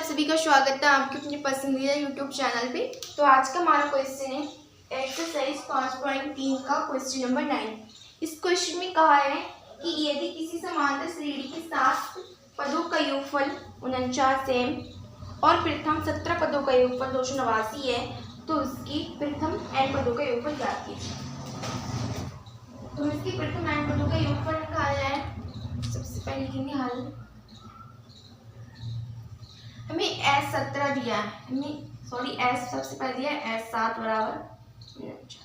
सभी का स्वागत है आपके अपने पसंदीदा यूट्यूब चैनल पे। तो आज का हमारा क्वेश्चन है एक्सरसाइज 5.3 का क्वेश्चन नंबर 9। इस क्वेश्चन में कहा है कि यदि किसी समांतर श्रेणी के 7 पदों का योगफल 49 है और प्रथम 17 पदों का योगफल 289 है तो इसकी प्रथम n पदों का योगफल ज्ञात कीजिए। तो इसकी प्रथम n पदों का योगफल निकालना है। सबसे पहले लिखेंगे हल। हमें S17 दिया है, S सबसे पहले दिया है S7 बराबर 49।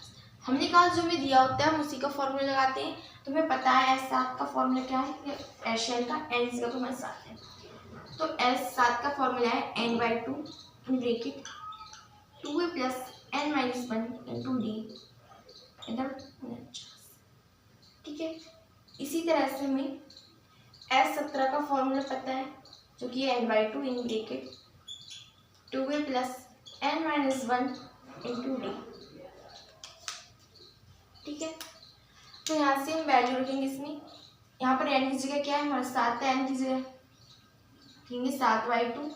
हमने कहा जो हमें दिया होता है हम उसी का फॉर्मूला लगाते हैं। तो हमें पता है S7 का फॉर्मूला क्या है, एशियन का n का तो हमारे साथ है। तो S7 का फॉर्मूला है n/2 in bracket 2a plus n-1 into d इधर 49। ठीक है, इसी तरह से हमें S17 का फॉर्मूला पता है जो कि n/2 in bracket 2a plus n-1 into d। ठीक है, तो यहाँ से हम वैल्यू रखेंगे इसमें। यहाँ पर n की जगह क्या है हमारे 7 है, n की जगह रखेंगे 7/2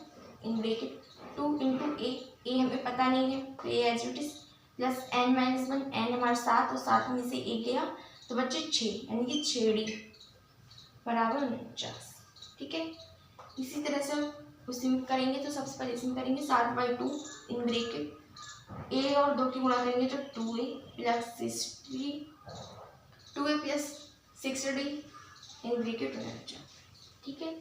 इन ब्रैकेट 2 इंटू a हमें पता नहीं है तो a as it is plus n-1 n हमारे 7 और 7 में से 1 गया तो बच्चे 6 यानी कि 6d बराबर 49। ठीक है, इसी तरह से उसी में करेंगे तो सबसे पहले इसमें करेंगे 7/2 इन ब्रैकेट a और 2 की गुणा करेंगे तो 2a plus 6d in bracket 49। ठीक है,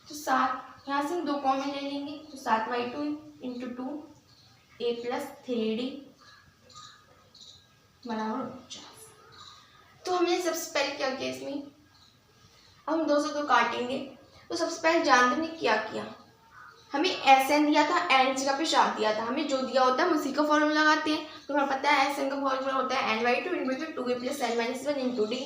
तो 7 यहाँ से हम 2 कॉमन ले लेंगे तो 7/2 इंटू 2 a प्लस 3d बराबर 49। तो हमने सबसे पहले क्या किया इसमें, अब हम 2 से 2 काटेंगे। तो सबसे पहले जानते हमने क्या किया, हमें SN दिया था, n जगह पे 7 दिया था। हमें जो दिया होता है हम उसी का फॉर्मूला लगाते हैं। तो हमें पता है SN का फॉर्मूला होता है n/2 इन 2a plus n-1 into d।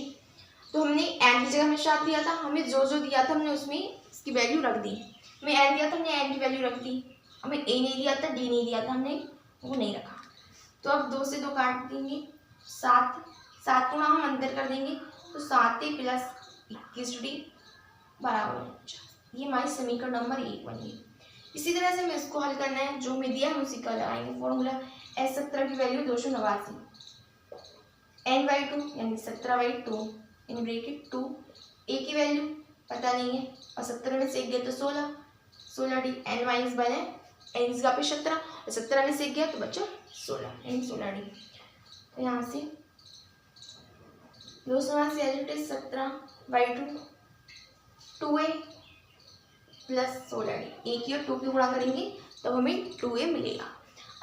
तो हमने n की जगह हमें 7 दिया था, हमें जो दिया था हमने उसमें इसकी वैल्यू रख दी। हमें n दिया था हमने n की वैल्यू रख दी। हमें a नहीं दिया था, d नहीं दिया था, हमने वो नहीं रखा। तो अब 2 से 2 काट देंगे, 7 को हम अंदर कर देंगे तो 7a प्लस 21d बराबर 49। ये हमारी समीकरण नंबर 1 बनी। इसी तरह से हमें इसको हल करना है, जो हमें दिया है उसी का लगाएंगे फॉर्मूला। S17 की वैल्यू 289 n/2 यानी 17/2 इन ब्रैकेट 2 a की वैल्यू पता नहीं है और 17 में से 1 गया तो 16d n-1 है, n की जगह पे 17 और 17 में से 1 गया तो बचा 16 यानी 16d। तो यहाँ से 289 17/2 2a प्लस 16d, a की और 2 की गुणा करेंगे तो हमें 2a मिलेगा।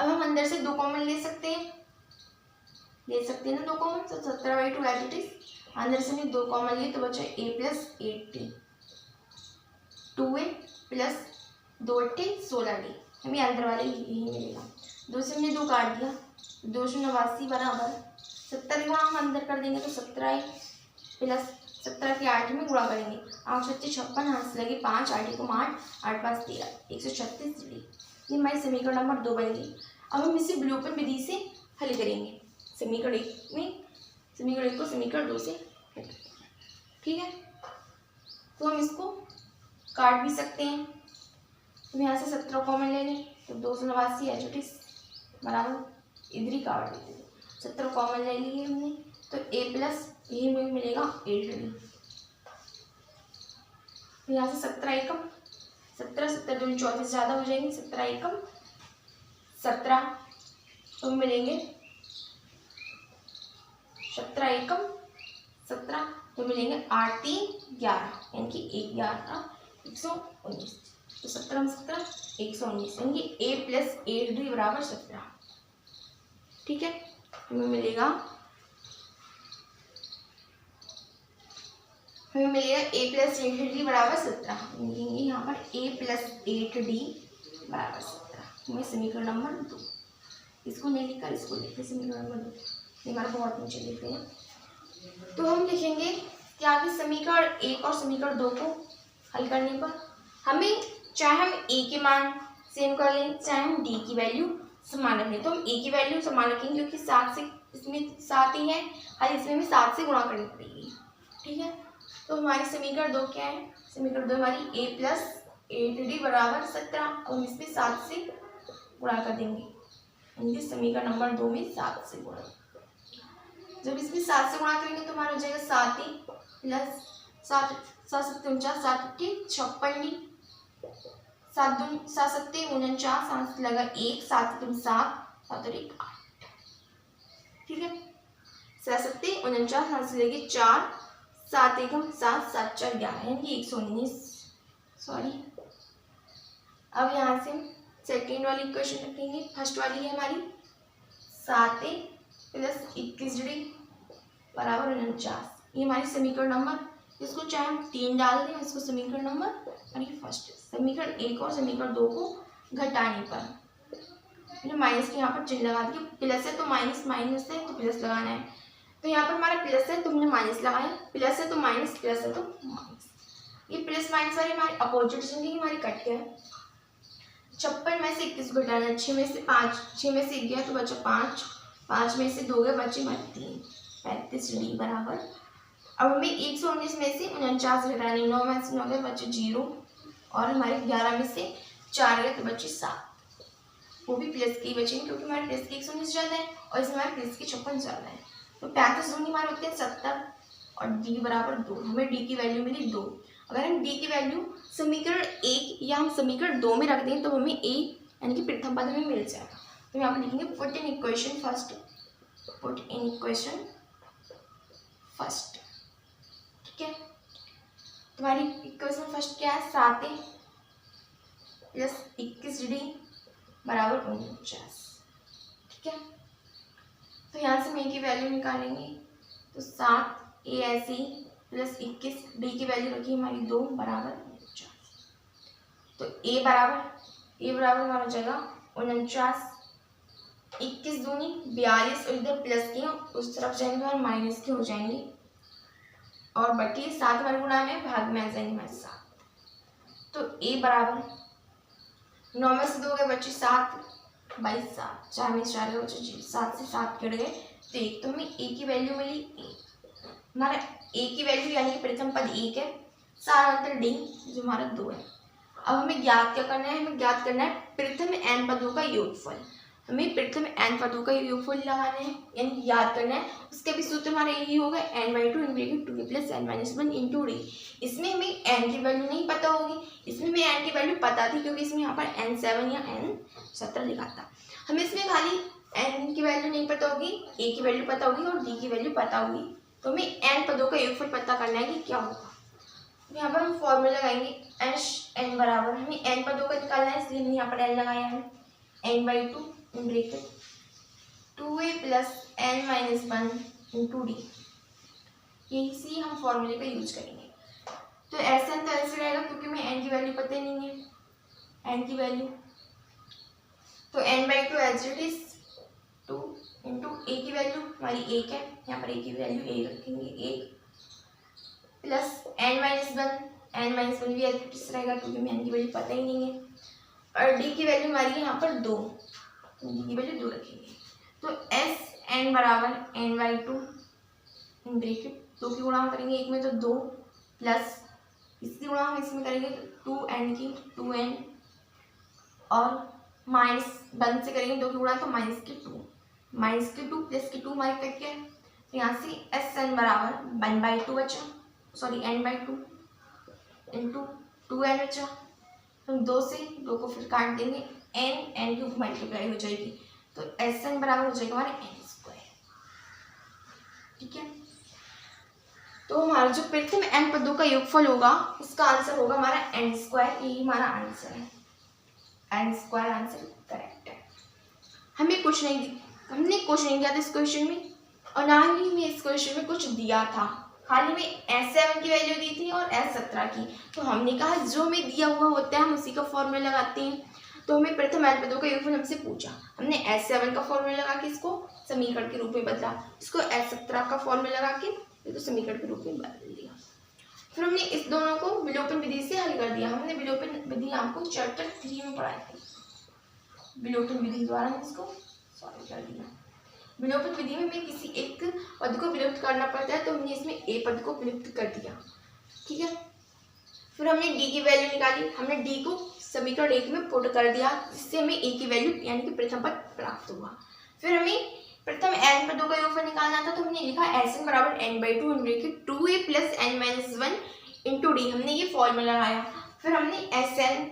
अब हम अंदर से 2 कॉमन ले सकते हैं ना 2 कॉमन। तो 17/2 एज इट इज, अंदर से हमने 2 कॉमन लिए तो बचा a plus 8d 2a plus 2 16d, हमें अंदर वाले यही मिलेगा। 2 से हमने 2 काट दिया, 289 बराबर 70 गुणा हम अंदर कर देंगे तो 17 प्लस 17 के 8 में गुणा करेंगे, 8 7 56 हाथ से लगे 5 8 को 8 8 5 13 136d। ये हमारी समीकरण नंबर 2 बन गई। अब हम इसे ब्लू पेन विधि से हल करेंगे। समीकरण 1 में समीकरण 1 को समीकरण 2 से हल करेंगे। ठीक है, तो हम इसको काट भी सकते हैं। तो यहाँ से 17 कॉमन ले लें तो 289 एच इट इज बराबर इधर ही काट देते थे। 17 कॉमन ले लिए हमने तो a प्लस ये में मिलेगा 8d। तो यहाँ से 17 एकम 17 2 34 ज़्यादा हो जाएंगे, 17 एकम 17 तो मिलेंगे 17 एकम 17 तो मिलेंगे 8 3 11 यानी कि 119। तो 17 119 यानी कि a प्लस 8d बराबर 17। ठीक है, हमें मिलेगा a प्लस 8d बराबर 17। लिखेंगे यहाँ पर a प्लस 8d बराबर 17, हमें समीकरण नंबर 2। इसको नहीं लिखकर इसको लिखते समीकरण नंबर 2, हमारा बहुत नीचे लिखते हैं। तो हम लिखेंगे क्या कि समीकरण 1 और समीकरण 2 को हल करने पर हमें चाहे हम a के मान सेम कर लें चाहे हम d की वैल्यू समान रख लें। तो हम a की वैल्यू समान रखेंगे क्योंकि 7 से इसमें 7 ही है, हल इसमें भी 7 से गुणा करनी पड़ेगी। ठीक है, तो हमारी समीकरण 2 क्या है, समीकरण 2 हमारी a प्लस 8D बराबर 17। अब हम इसमें 7 से गुणा कर देंगे, यानी कि समीकरण नंबर 2 में 7 से गुणा। जब इसमें 7 से गुणा करेंगे तो हमारा हो जाएगा 7A प्लस 7 7 7 49 7 के 56 7 2 7 7 49 7 लगा 1 7 3 7 7 और 1 8। ठीक है, 7 7 49 7 से लेके 4 7 1 7 7 4 11 यानी कि 119। सॉरी, अब यहाँ से सेकेंड वाली इक्वेशन रखेंगे। फर्स्ट वाली है हमारी 7A प्लस 21D बराबर 49। ये हमारी समीकरण नंबर, इसको चाहे हम 3 डाल दें, इसको समीकरण नंबर हमारी फर्स्ट, समीकरण 1 और समीकरण 2 को घटाने पर माइनस के यहाँ पर चिन्ह लगा दिया। प्लस है तो माइनस, माइनस है तो प्लस लगाना है। तो यहाँ पर हमारा प्लस है तो हमने माइनस लगाया, प्लस है तो माइनस, प्लस है तो माइनस। ये प्लस माइनस वाली हमारी अपोजिट चिन्ह हमारी कट गया है। 56 में से 21 घटाना है, 6 में से 5, 6 में से 1 गया तो बचा 5, 5 में से 2 गए बचे हमारे 3, 35D बराबर। अब हमें 119 में से 49 घटाने, 9 में से 9 गए बचे 0 और हमारे 11 में से 4 गए तो बचे 7, वो भी प्लस के ही बचेंगे क्योंकि हमारे प्लस के 119 ज़्यादा है और इसमें हमारे प्लस के 56 ज़्यादा है। तो 35 दूनी हमारे होते हैं 70 और D बराबर 2। हमें D की वैल्यू मिली 2। अगर हम D की वैल्यू समीकरण 1 या हम समीकरण 2 में रख दें तो हमें A यानी कि प्रथम पद में मिल जाएगा। तो यहाँ पर लिखेंगे put in equation first, put in equation first. ठीक है, तुम्हारी इक्वेशन फर्स्ट क्या है? 7A प्लस 21D बराबर 49। ठीक है, तो यहाँ से हम A की वैल्यू निकालेंगे तो 7A ऐसे ही प्लस 21, D की वैल्यू रखी हमारी 2 बराबर 49। तो A बराबर हमारा हो जाएगा 49, 21 दूनी 42 और इधर प्लस के उस तरफ जाएंगे और माइनस के हो जाएंगे और बटी 7 हमारे गुणा में भाग में आ जाएंगे हमारे 7। तो A बराबर 9 में से 2 गए बच्चे 7, 22 7, 4 में 4 गए बच्चे 7 से 7 कट गए तो 1। तो हमें A की वैल्यू मिली 1। हमारा A की वैल्यू यानी कि प्रथम पद 1 है, सारा अंतर D जो हमारा 2 है। अब हमें ज्ञात क्या करना है? हमें ज्ञात करना है प्रथम n पदों का योगफल। हमें प्रथम n पदों का योगफल लगाना है यानी याद करना है। उसके भी सूत्र हमारा यही होगा n/2 × 2a plus n-1 × d। इसमें हमें n की वैल्यू नहीं पता होगी, इसमें हमें n की वैल्यू पता थी क्योंकि इसमें यहाँ पर n7 या n17 लिखा था। हमें इसमें खाली n की वैल्यू नहीं पता होगी, a की वैल्यू पता होगी और d की वैल्यू पता होगी। तो हमें n पदों का योगफल पता करना है कि क्या होगा। यहाँ पर हम फॉर्मूला लगाएंगे n बराबर, हमें n पदों का निकालना है इसलिए हमने यहाँ पर n लगाया है n/2 bracket 2a plus n-1 × d। इसी हम फॉर्मूले का यूज करेंगे। तो ऐसे तो ऐसे रहेगा क्योंकि हमें n की वैल्यू पता ही नहीं है, n की वैल्यू। तो n/2 as it is 2 × a की वैल्यू हमारी 1 है, यहाँ पर a की वैल्यू 1 रखेंगे 1 प्लस n-1 भी एज इट इज रहेगा क्योंकि हमें n की वैल्यू पता ही नहीं है और d की वैल्यू हमारी यहाँ पर 2, d की वैल्यू 2 रखेंगे। तो n बराबर n/2 ब्रैकेट 2 की गुणा करेंगे 1 में तो 2 प्लस इसकी गुणा हम इसमें करेंगे तो 2n की 2n और माइनस 1 से करेंगे 2 की गुणा तो -2 -2 प्लस की 2 हमारे कट गया। तो यहाँ से Sn बराबर 1/2 बचा, सॉरी n/2 इंटू 2n बचा। हम 2 से 2 को फिर काट देंगे, n की मल्टीप्लाई हो जाएगी तो Sn बराबर हो जाएगा हमारे n²। ठीक है, तो हमारा जो प्रथम n पदों का योगफल होगा उसका आंसर होगा हमारा n²। यही हमारा आंसर है, n² आंसर करेक्ट है। हमने कुछ नहीं दिया था इस क्वेश्चन में और ना ही हमें इस क्वेश्चन में कुछ दिया था, खाली में S7 की वैल्यू दी थी और S17 की। तो हमने कहा जो हमें दिया हुआ होता है हम उसी का फॉर्मूला लगाते हैं। तो हमें प्रथम n पदों का योगफल हमसे पूछा, हमने S7 का फॉर्मूला लगा के इसको समीकरण के रूप में बदला, इसको S17 का फॉर्मूला लगा के इसको समीकरण के रूप में बदल दिया। फिर हमने इस दोनों को विलोपन विधि से हल कर दिया। हमने विलोपन विधि आपको चैप्टर 3 में पढ़ाई थी, विलोपन विधि द्वारा इसको सॉल्व कर दिया। विलोपन विधि में हमें किसी एक पद को विलुप्त करना पड़ता है तो हमने इसमें a पद को विलुप्त कर दिया। ठीक है, फिर हमने डी की वैल्यू निकाली, हमने डी को समीकरण 1 में पुट कर दिया, जिससे हमें ए की वैल्यू यानी कि प्रथम पद प्राप्त हुआ। फिर हमें प्रथम n पदों का योगफल निकालना था, तो हमने लिखा Sn बराबर n/2 × 2a + n - 1 × d। हमने ये फॉर्मूला लगाया। फिर हमने Sn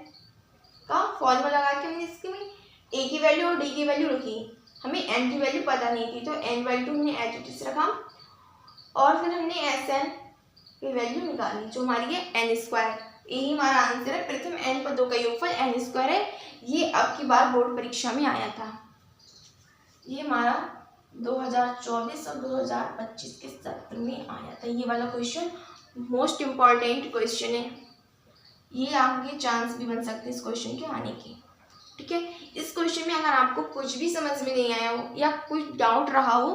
का फॉर्मूला लगा के हमने इसके में a की वैल्यू और d की वैल्यू रखी। हमें n की वैल्यू पता नहीं थी, तो n/2 हमने एज इट इज रखा और फिर हमने Sn की वैल्यू निकाली जो हमारी है n²। यही हमारा आंसर है। प्रथम n पदों का योगफल n² है। ये अब की बार बोर्ड परीक्षा में आया था। ये हमारा 2024 और 2025 के सत्र में आया था। ये वाला क्वेश्चन मोस्ट इम्पॉर्टेंट क्वेश्चन है। ये आपके चांस भी बन सकते हैं इस क्वेश्चन के आने के। ठीक है, इस क्वेश्चन में अगर आपको कुछ भी समझ में नहीं आया हो या कुछ डाउट रहा हो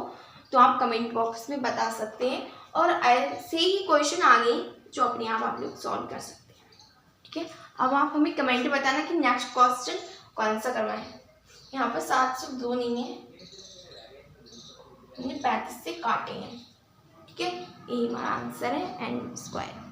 तो आप कमेंट बॉक्स में बता सकते हैं, और ऐसे ही क्वेश्चन आगे जो अपने आप लोग सॉल्व कर सकते हैं। ठीक है, अब आप हमें कमेंट बताना कि नेक्स्ट क्वेश्चन कौन सा करवाएं। यहाँ पर 7 से 2 नहीं है, हमने 35 से काटे हैं। ठीक है, यही हमारा आंसर है n²।